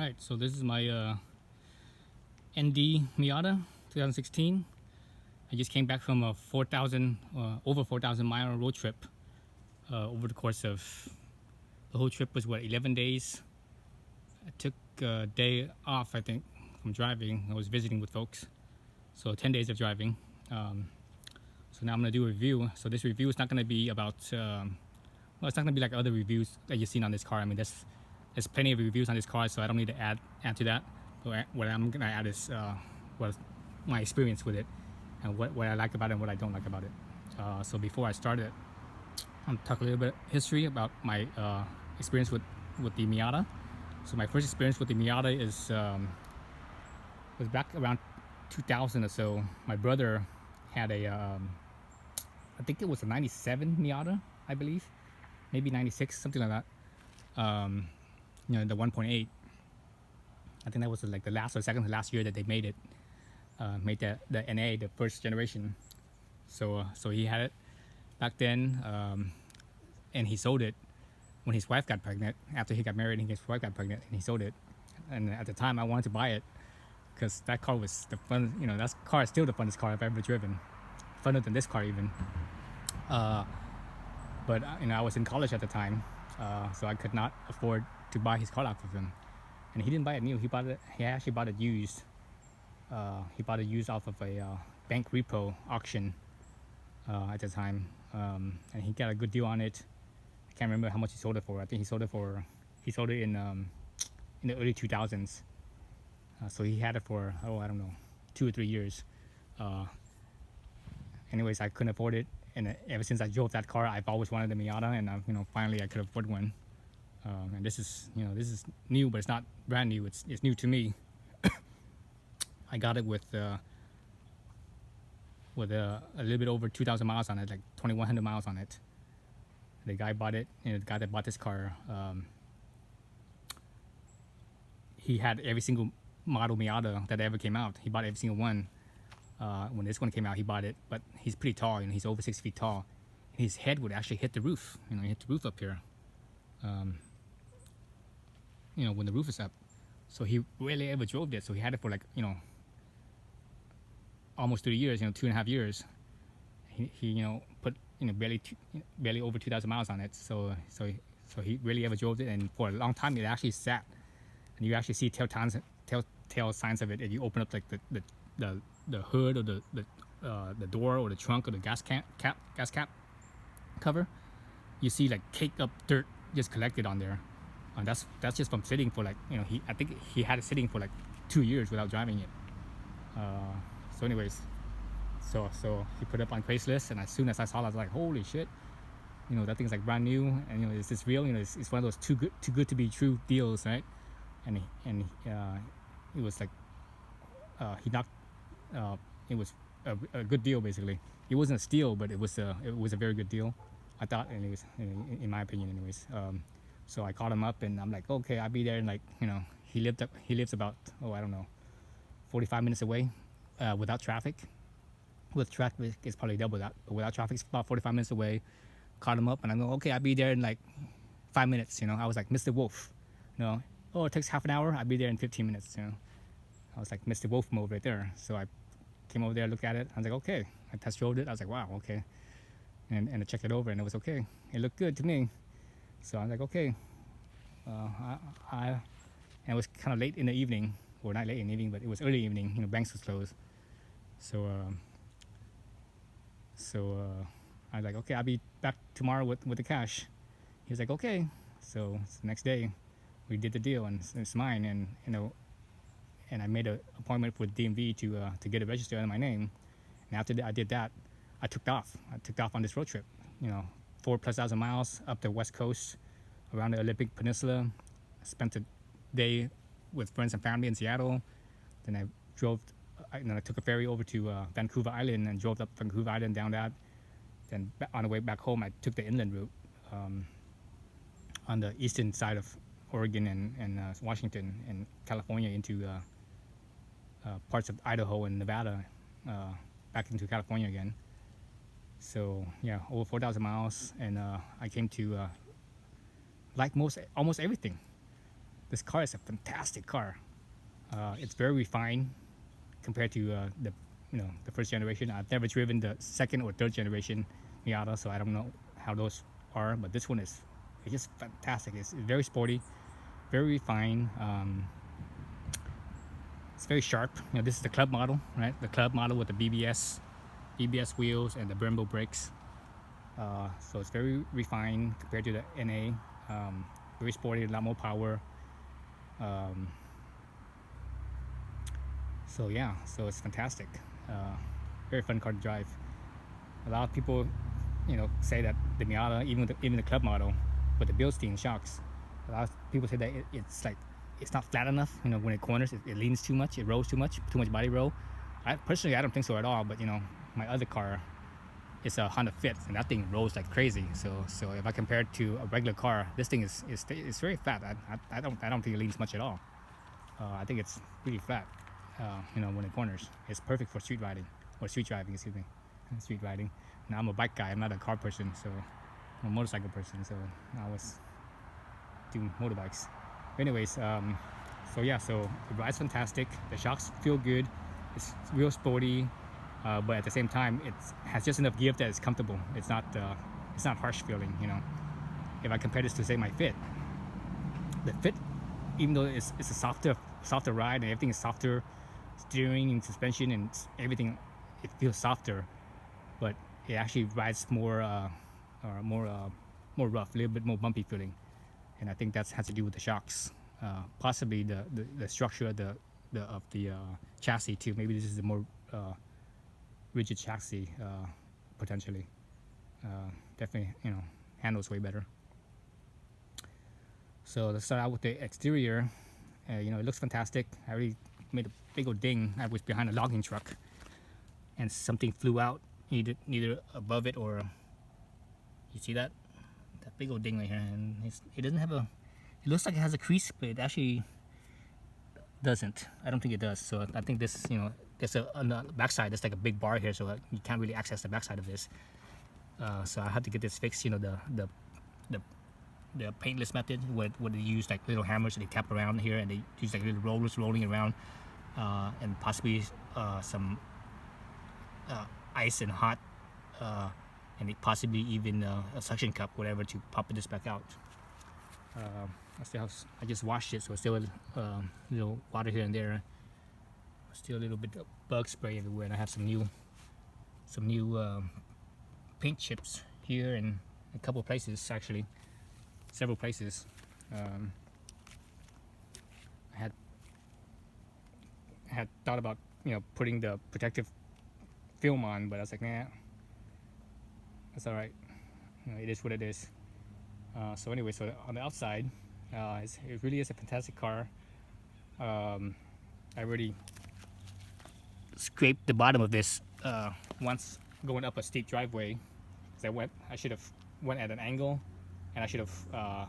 Alright, so this is my ND Miata 2016. I just came back from a over 4,000 mile road trip. Over the course of the whole trip was 11 days. I took a day off, I think, from driving. I was visiting with folks, so 10 days of driving. So now I'm gonna do a review. So this review is not gonna be about well, it's not gonna be like other reviews that you've seen on this car. I mean, there's plenty of reviews on this car, so I don't need to add to that. But what I'm gonna add is what my experience with it, and what I like about it and what I don't like about it. So before I started, I'm gonna talk a little bit history about my experience with the Miata. So my first experience with the Miata was back around 2000 or so. My brother had a I think it was a 97 Miata, I believe, maybe 96, something like that. The 1.8. I think that was like the last or second to last year that they made it. Made the NA, the first generation. So he had it back then, and he sold it when his wife got pregnant. After he got married, his wife got pregnant, and he sold it. And at the time, I wanted to buy it because that car was the fun. That car is still the funnest car I've ever driven, funner than this car even. But I was in college at the time, so I could not afford to buy his car off of him. And he didn't buy it new. He actually bought it used. He bought it used off of a bank repo auction at the time, and he got a good deal on it. I can't remember how much he sold it for. I think he sold it in the early 2000s. So he had it for I don't know, 2 or 3 years. Anyways, I couldn't afford it, and ever since I drove that car, I've always wanted a Miata, and finally I could afford one. And this is new, but it's not brand new. It's new to me. I got it with a little bit over 2,000 miles on it, like 2,100 miles on it. The guy bought it. The guy that bought this car, he had every single model Miata that ever came out. He bought every single one. When this one came out, he bought it. But he's pretty tall. He's over 6 feet tall. His head would actually hit the roof. He hit the roof up here. When the roof is up. So he rarely ever drove this. So he had it for like, almost 3 years, 2.5 years. He put, barely over 2,000 miles on it. So he really ever drove it. And for a long time, it actually sat. And you actually see telltale signs of it if you open up like the hood or the door or the trunk or the gas cap cover. You see like caked up dirt just collected on there. That's just from sitting for like, I think he had it sitting for like 2 years without driving it. So anyways, so he put it up on Craigslist, and as soon as I saw it, I was like, holy shit, that thing's like brand new, and is this real? It's one of those too good to be true deals, right? And it was like he knocked. It was a good deal basically. It wasn't a steal, but it was a very good deal, I thought, anyways, in my opinion, anyways. So I called him up, and I'm like, okay, I'll be there. And like, he lives about, I don't know, 45 minutes away, without traffic. With traffic, it's probably double that, but without traffic, it's about 45 minutes away. Called him up, and I go, okay, I'll be there in like 5 minutes. I was like Mr. Wolf. Oh, it takes half an hour. I'll be there in 15 minutes. I was like Mr. Wolf mode right there. So I came over there, looked at it. I was like, okay. I test drove it. I was like, wow, okay. And I checked it over, and it was okay. It looked good to me. So I was like, okay. And it was kind of late in the evening, or not late in the evening, but it was early evening. Banks was closed. So I was like, okay, I'll be back tomorrow with the cash. He was like, okay. So the next day, we did the deal, and it's mine. And I made an appointment with DMV to get it registered under my name. And after I did that, I took off. On this road trip. 4,000+ miles up the West Coast, around the Olympic Peninsula. I spent a day with friends and family in Seattle. Then I took a ferry over to Vancouver Island and drove up Vancouver Island, down that. Then on the way back home, I took the inland route on the eastern side of Oregon and Washington and California into parts of Idaho and Nevada, back into California again. So yeah, over 4,000 miles, and I came to like almost everything. this car is a fantastic car. It's very refined compared to the first generation. I've never driven the second or third generation Miata, so I don't know how those are. But this one is it's just fantastic. It's very sporty, very refined. It's very sharp. This is the club model, right? The club model with the BBS wheels and the Brembo brakes. So it's very refined compared to the NA. Very sporty, a lot more power. So yeah, so it's fantastic. Very fun car to drive. A lot of people, say that the Miata, even the club model, with the Bilstein shocks, a lot of people say that it's not flat enough. When it corners, it leans too much, it rolls too much body roll. I don't think so at all. But my other car, it's a Honda Fit, and that thing rolls like crazy. So if I compare it to a regular car, this thing is very flat. I don't think it leans much at all. I think it's really flat. When it corners, it's perfect for street riding or street driving. Excuse me, street riding. Now I'm a bike guy. I'm not a car person, so I'm a motorcycle person. So I was doing motorbikes. Anyways, so it rides fantastic. The shocks feel good. It's real sporty. But at the same time, it has just enough give that it's comfortable. It's not harsh feeling. If I compare this to say my Fit, the Fit, even though it's a softer ride and everything is softer, steering and suspension and everything, it feels softer, but it actually rides more rough, a little bit more bumpy feeling, and I think that has to do with the shocks, possibly the structure of the chassis too. Maybe this is a more rigid chassis, potentially. Definitely, handles way better. So let's start out with the exterior. It looks fantastic. I already made a big old ding. I was behind a logging truck, and something flew out, neither above it or. You see that big old ding right here, and it doesn't have a. It looks like it has a crease, but it actually doesn't. I don't think it does. So I think this, there's on the backside. There's like a big bar here, so you can't really access the backside of this. So I had to get this fixed. The paintless method, where they use like little hammers and they tap around here, and they use like little rollers rolling around, and possibly some ice and hot, and possibly even a suction cup, whatever, to pop this back out. I just washed it, so it's still a little water here and there. Still a little bit of bug spray everywhere, and I have some new paint chips here and a couple places, actually several places. I had thought about putting the protective film on, but I was like, nah, that's all right. It is what it is. So anyway, so on the outside, it really is a fantastic car. I already scraped the bottom of this once going up a steep driveway, because I should have went at an angle, and I should have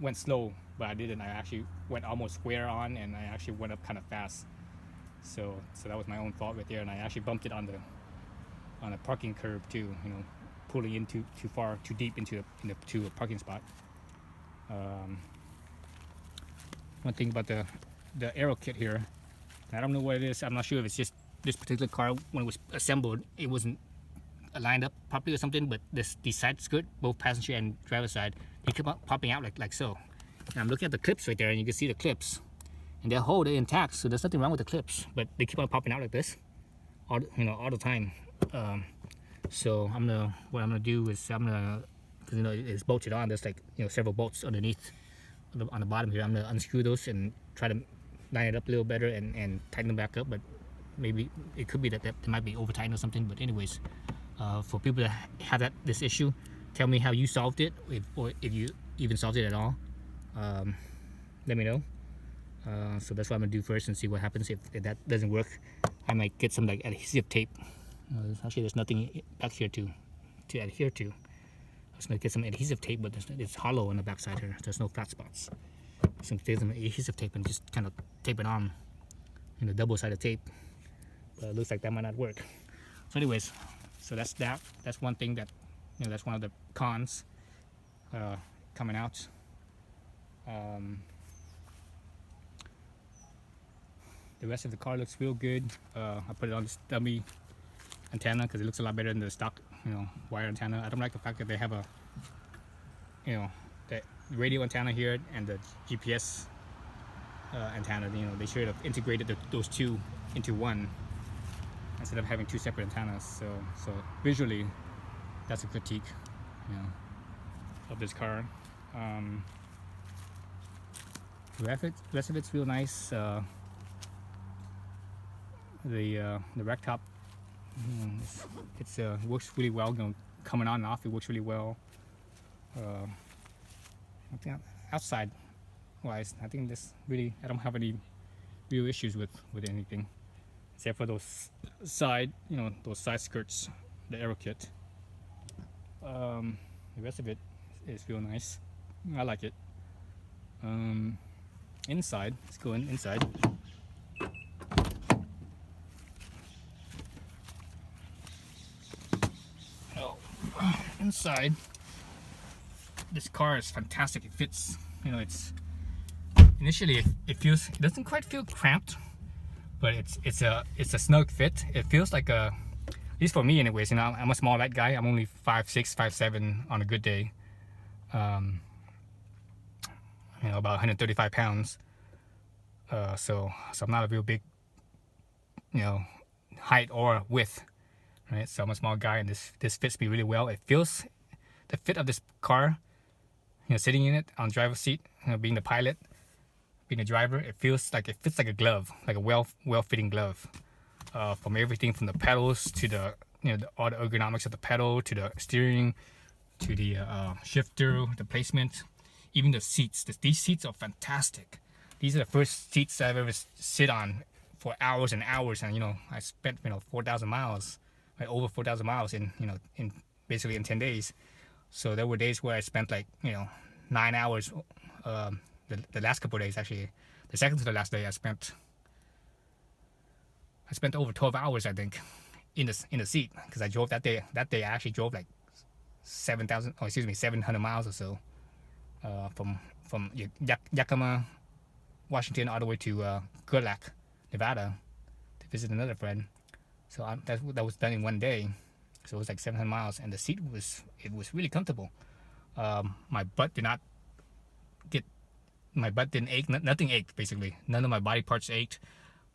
went slow, but I didn't. I actually went almost square on, and I actually went up kind of fast. So that was my own fault right there, and I actually bumped it on a parking curb too. Pulling in too deep into a parking spot. One thing about the aero kit here, I don't know what it is. I'm not sure if it's just this particular car, when it was assembled, it wasn't lined up properly or something, but these side skirt, both passenger and driver side, they keep popping out like so. And I'm looking at the clips right there, and you can see the clips, and they're intact, so there's nothing wrong with the clips, but they keep on popping out like this all the time. So what I'm gonna do is because it's bolted on, there's like several bolts underneath on the bottom here. I'm gonna unscrew those and try to line it up a little better and tighten them back up, but maybe it could be that they might be over tightened or something. But anyways, for people that have this issue, tell me how you solved it, or if you even solved it at all. Let me know. So that's what I'm gonna do first and see what happens. If that doesn't work, I might get some like adhesive tape. Actually, there's nothing back here to adhere to. I was gonna get some adhesive tape, but it's hollow on the backside here. There's no flat spots. So I'm gonna take some adhesive tape and just kind of tape it on in a double-sided tape. But it looks like that might not work. So anyways, so that's that. That's one thing that that's one of the cons coming out. The rest of the car looks real good. I put it on this dummy antenna because it looks a lot better than the stock, wire antenna. I don't like the fact that they have a, the radio antenna here and the GPS antenna. They should have integrated those two into one instead of having two separate antennas. So visually, that's a critique, of this car. The rest of it's real nice. The rack top, it's works really well. Coming on and off, it works really well. I think outside wise, I think I don't have any real issues with anything, except for those side skirts, the aero kit. The rest of it is real nice. I like it. Inside, let's go inside. Inside, this car is fantastic. It fits. It's initially it doesn't quite feel cramped, but it's a snug fit. It feels like at least for me anyways. I'm a small light guy. I'm only 5'6", 5'7" on a good day. About 135 pounds. So I'm not a real big, height or width. Right, so I'm a small guy, and this fits me really well. It feels the fit of this car, sitting in it on the driver's seat, being the pilot, being a driver. It fits like a glove, like a well-fitting glove. From everything from the pedals to the all the ergonomics of the pedal, to the steering, to the shifter, the placement, even the seats. These seats are fantastic. These are the first seats I've ever sit on for hours and hours, and I spent 4,000 miles. Over 4,000 miles in basically in 10 days. So there were days where I spent 9 hours. The last couple of days, actually, the second to the last day, I spent over 12 hours, I think, in the seat, because I drove that day. That day I actually drove 700 miles or so, from Yakima, Washington, all the way to Gerlach, Nevada, to visit another friend. So that was done in one day. So it was 700 miles, and the seat was really comfortable. My butt didn't ache. Nothing ached, basically. None of my body parts ached.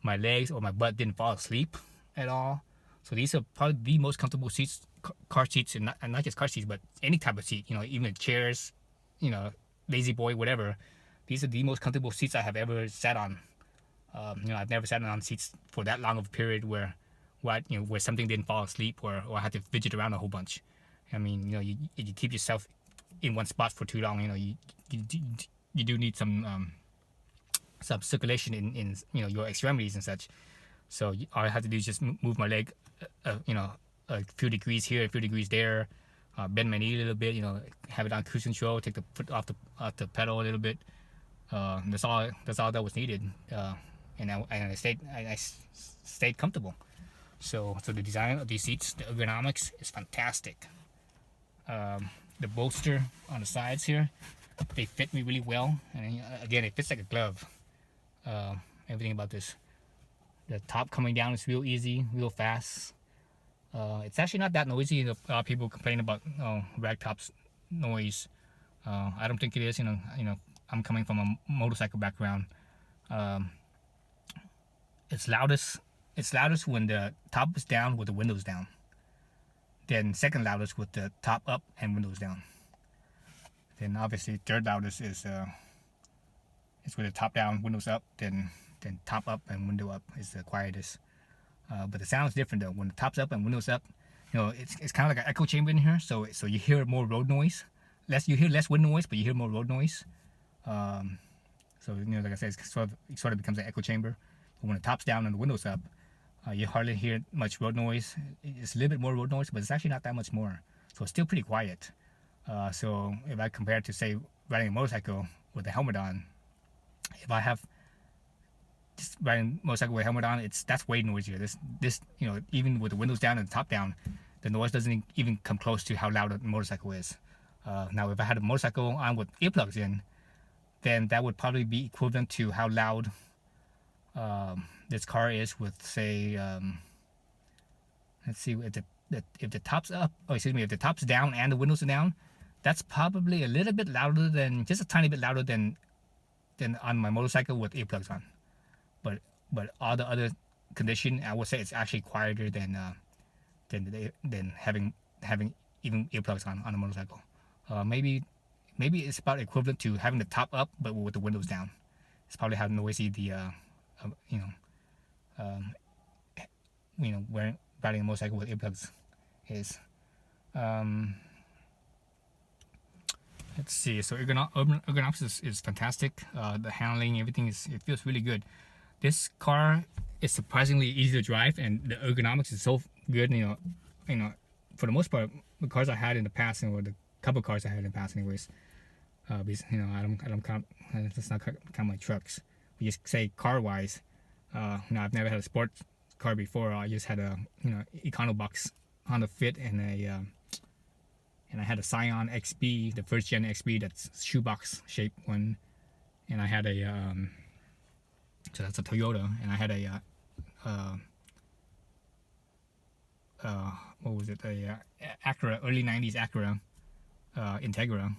My legs or my butt didn't fall asleep at all. So these are probably the most comfortable seats, car seats, and not just car seats, but any type of seat. Even chairs, lazy boy, whatever. These are the most comfortable seats I have ever sat on. I've never sat on seats for that long of a period where something didn't fall asleep, or I had to fidget around a whole bunch. You keep yourself in one spot for too long. You do need some circulation in your extremities and such. So all I had to do is just move my leg, a few degrees here, a few degrees there, bend my knee a little bit. Have it on cruise control, take the foot off the pedal a little bit. That's all that was needed, and I stayed comfortable. So the design of these seats, the ergonomics is fantastic. The bolster on the sides here, they fit me really well, and again, it fits like a glove. Everything about this. The top coming down is real easy, real fast. It's actually not that noisy. A lot of people complain about rag tops noise. I don't think it is. I'm coming from a motorcycle background. It's loudest when the top is down with the windows down. Then second loudest with the top up and windows down. Then obviously third loudest is with the top down, windows up. Then top up and window up is the quietest. But the sound is different though. When the top's up and windows up, it's kind of like an echo chamber in here. So you hear more road noise. You hear less wind noise, but you hear more road noise. So like I said, it sort of becomes an echo chamber. But when the top's down and the windows up, you hardly hear much road noise. It's a little bit more road noise, but it's actually not that much more. So it's still pretty quiet. So if I compare it to, say, riding a motorcycle with a helmet on, if I have just riding a motorcycle with a helmet on, that's way noisier. This even with the windows down and the top down, the noise doesn't even come close to how loud a motorcycle is. Now, if I had a motorcycle on with earplugs in, then that would probably be equivalent to how loud this car is with, say, let's see, if the top's up, oh excuse me, if the top's down and the windows are down, that's probably a little bit louder than, just a tiny bit louder than on my motorcycle with earplugs on. But all the other condition, I would say it's actually quieter than having even earplugs on a motorcycle. Maybe it's about equivalent to having the top up but with the windows down. It's probably how noisy the you know wearing riding a motorcycle with earplugs is. Let's see. So ergonomics is fantastic. The handling, everything it feels really good. This car is surprisingly easy to drive, and the ergonomics is so good. For the most part, the cars I had in the past, or the couple cars I had in the past, anyways. Because I don't count. Let's not count my trucks. We just say car wise. I've never had a sports car before. I just had a Econobox Honda Fit and I had a Scion XB, the first gen XB, that's shoebox shaped one, and I had so that's a Toyota, and I had what was it, Acura, early '90s Acura Integra.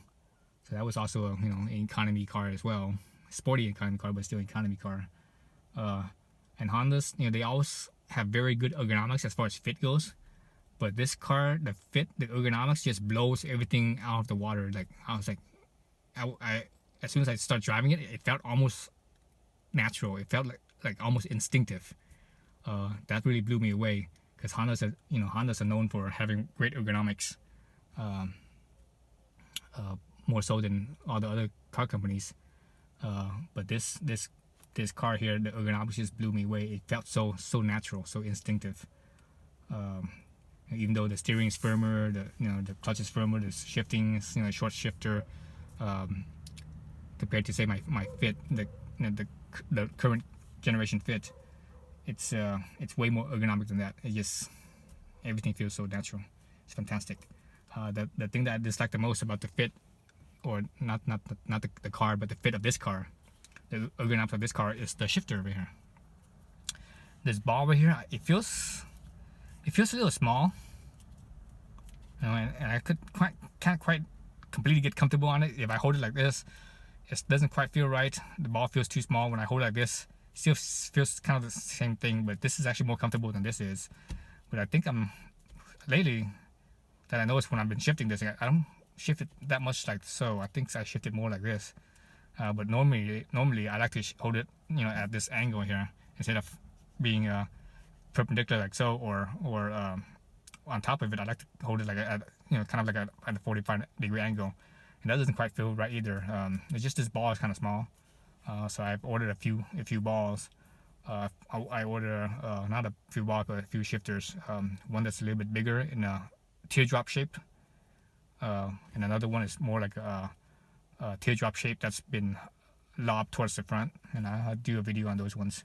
So that was also an economy car as well, sporty economy car, but still economy car. And Hondas, they always have very good ergonomics as far as fit goes. But this car, the ergonomics just blows everything out of the water. Like I was like, I as soon as I start driving it, it felt almost natural. It felt like almost instinctive. That really blew me away, because Hondas are known for having great ergonomics, more so than all the other car companies. But this car here, the ergonomics just blew me away. It felt so natural, so instinctive. Even though the steering is firmer, the clutch is firmer, the shifting is a short shifter, compared to say my Fit, the current generation Fit, it's way more ergonomic than that. Everything feels so natural. It's fantastic. The thing that I dislike the most about the Fit, or not the car, but the Fit of this car, the ergonomics of this car, is the shifter over here. This ball over here, it feels a little small, and I can't quite completely get comfortable on it. If I hold it like this, it doesn't quite feel right. The ball feels too small. When I hold it like this, it still feels kind of the same thing, but this is actually more comfortable than this is. But I think lately that I noticed when I've been shifting this, I don't shift it that much like so. I think I shift it more like this. But normally I like to hold it at this angle here, instead of being perpendicular like so, or on top of it. I like to hold it like at a 45-degree angle, and that doesn't quite feel right either. It's just this ball is kind of small, so I've ordered a few balls. I ordered not a few balls, but a few shifters. One that's a little bit bigger in a teardrop shape, and another one is more like a teardrop shape that's been lobbed towards the front, and I'll do a video on those ones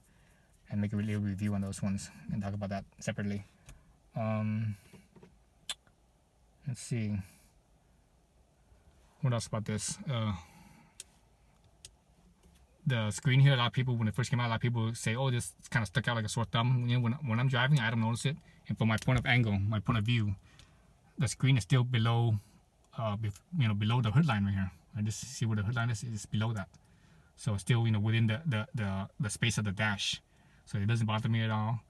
and make a little review on those ones and talk about that separately. Let's see. What else about this? The screen here, a lot of people, when it first came out, a lot of people say, oh, this kind of stuck out like a sore thumb. When I'm driving, I don't notice it. And from my point of view, the screen is still below, below the hood line right here. I just see where the hood line is. It's below that. So still, within the space of the dash. So it doesn't bother me at all.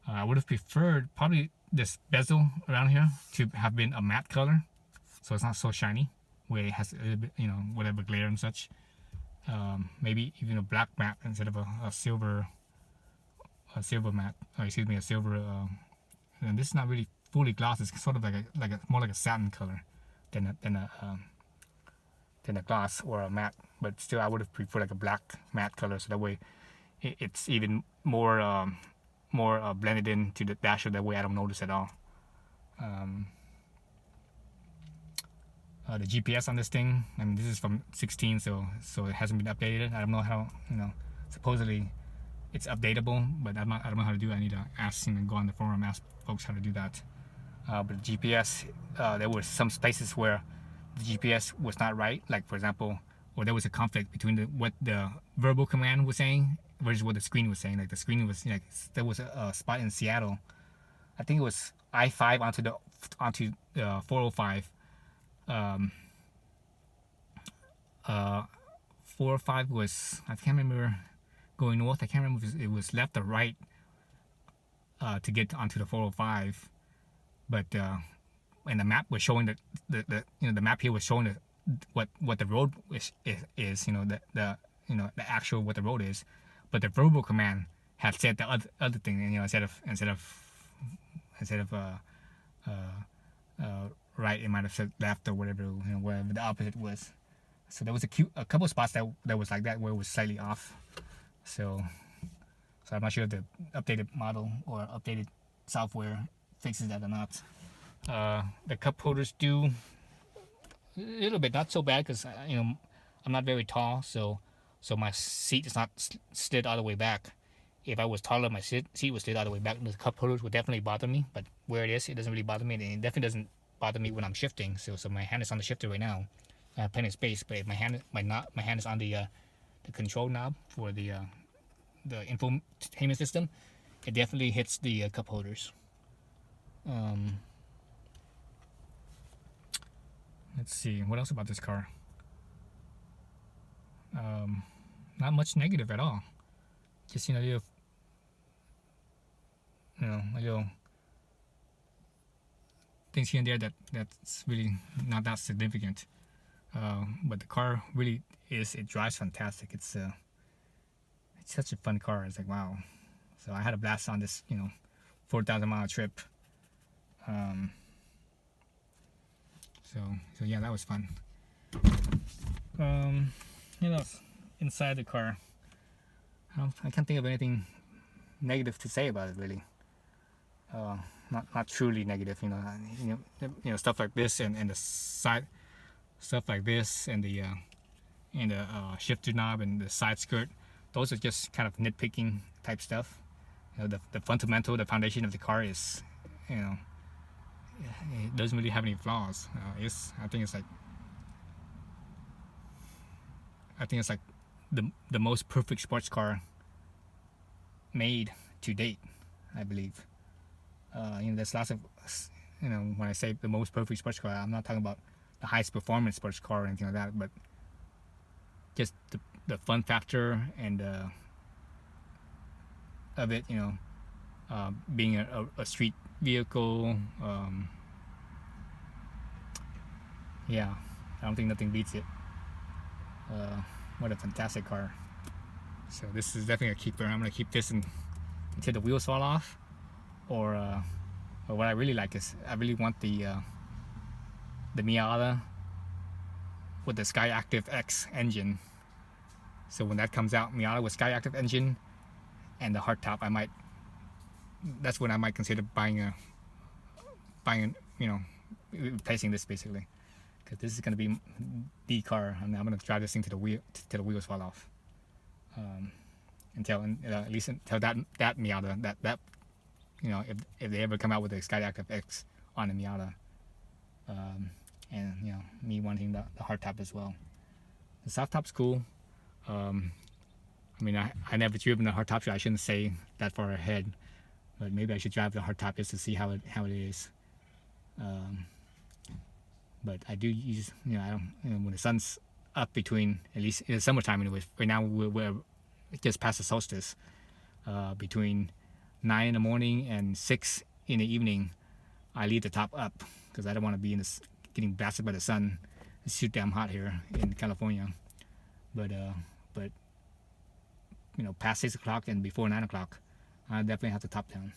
I would have preferred probably this bezel around here to have been a matte color, so it's not so shiny, where it has a little bit, whatever glare and such. Maybe even a black matte instead of a silver matte. A silver. And this is not really fully gloss. It's sort of more like a satin color than a gloss or a matte. But still, I would have preferred like a black matte color, so that way it's even more blended into the dasher. That way I don't notice at all. The GPS on this thing, this is from 16, so it hasn't been updated. I don't know how, supposedly it's updatable, but I don't know how to do it. I need to ask go on the forum, ask folks how to do that. But the GPS, there were some spaces where the GPS was not right, like for example, or there was a conflict between what the verbal command was saying versus what the screen was saying. Like the screen was like there was a spot in Seattle. I think it was I-5 onto the 405. Um, 405 was, I can't remember, going north. I can't remember if it was left or right to get onto the 405. But and the map was showing the the map here was showing what the road is the actual what the road is, but the verbal command had said the other thing, and instead of right, it might have said left or whatever, whatever the opposite was. So there was a couple spots that was like that where it was slightly off. So I'm not sure if the updated model or updated software fixes that or not. The cup holders do a little bit, not so bad, because I'm not very tall, so my seat is not slid all the way back. If I was taller, my seat would slid all the way back. The cup holders would definitely bother me, but where it is, it doesn't really bother me, and it definitely doesn't bother me when I'm shifting. So my hand is on the shifter right now. I have plenty of space, but if my hand is on the control knob for the infotainment system, it definitely hits the cup holders. Let's see, what else about this car? Not much negative at all. Just a little things here and there that's really not that significant. But the car really is. It drives fantastic. It's such a fun car. It's like, wow. So I had a blast on this 4,000-mile trip. So yeah, that was fun. Inside the car, I can't think of anything negative to say about it, really. Not truly negative, stuff like this and the side stuff like this and the shifter knob and the side skirt. Those are just kind of nitpicking type stuff. The fundamental, the foundation of the car is, it doesn't really have any flaws. I think it's like the most perfect sports car made to date, I believe. There's lots of, when I say the most perfect sports car, I'm not talking about the highest performance sports car or anything like that, but just the fun factor and of it, being a street vehicle. Yeah, I don't think nothing beats it. What a fantastic car. So this is definitely a keeper. I'm gonna keep this until the wheels fall off, or what I really like is I really want the Miata with the Skyactiv X engine. So when that comes out, Miata with Skyactiv engine and the hardtop, that's when I might consider buying replacing this, basically, because this is going to be the car, and I'm going to drive this thing till the wheels fall off. At least until that Miata, that if they ever come out with the Skyactiv X on the Miata, and me wanting the hardtop as well. The soft top's cool. I never driven the hardtop, so I shouldn't say that far ahead. But maybe I should drive the hardtop just to see how it is. But I do use, I don't, when the sun's up between, at least in the summertime anyway. Right now we're just past the solstice. Between 9 in the morning and 6 in the evening, I leave the top up because I don't want to be getting blasted by the sun. It's too damn hot here in California. But past 6 o'clock and before 9 o'clock, I definitely have the top down.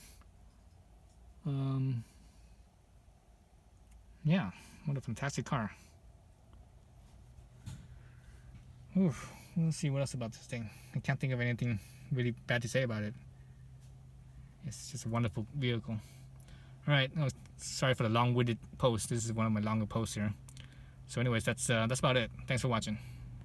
Yeah, what a fantastic car. Oof, let's see what else about this thing. I can't think of anything really bad to say about it. It's just a wonderful vehicle. Alright, sorry for the long-winded post. This is one of my longer posts here. So anyways, that's about it. Thanks for watching.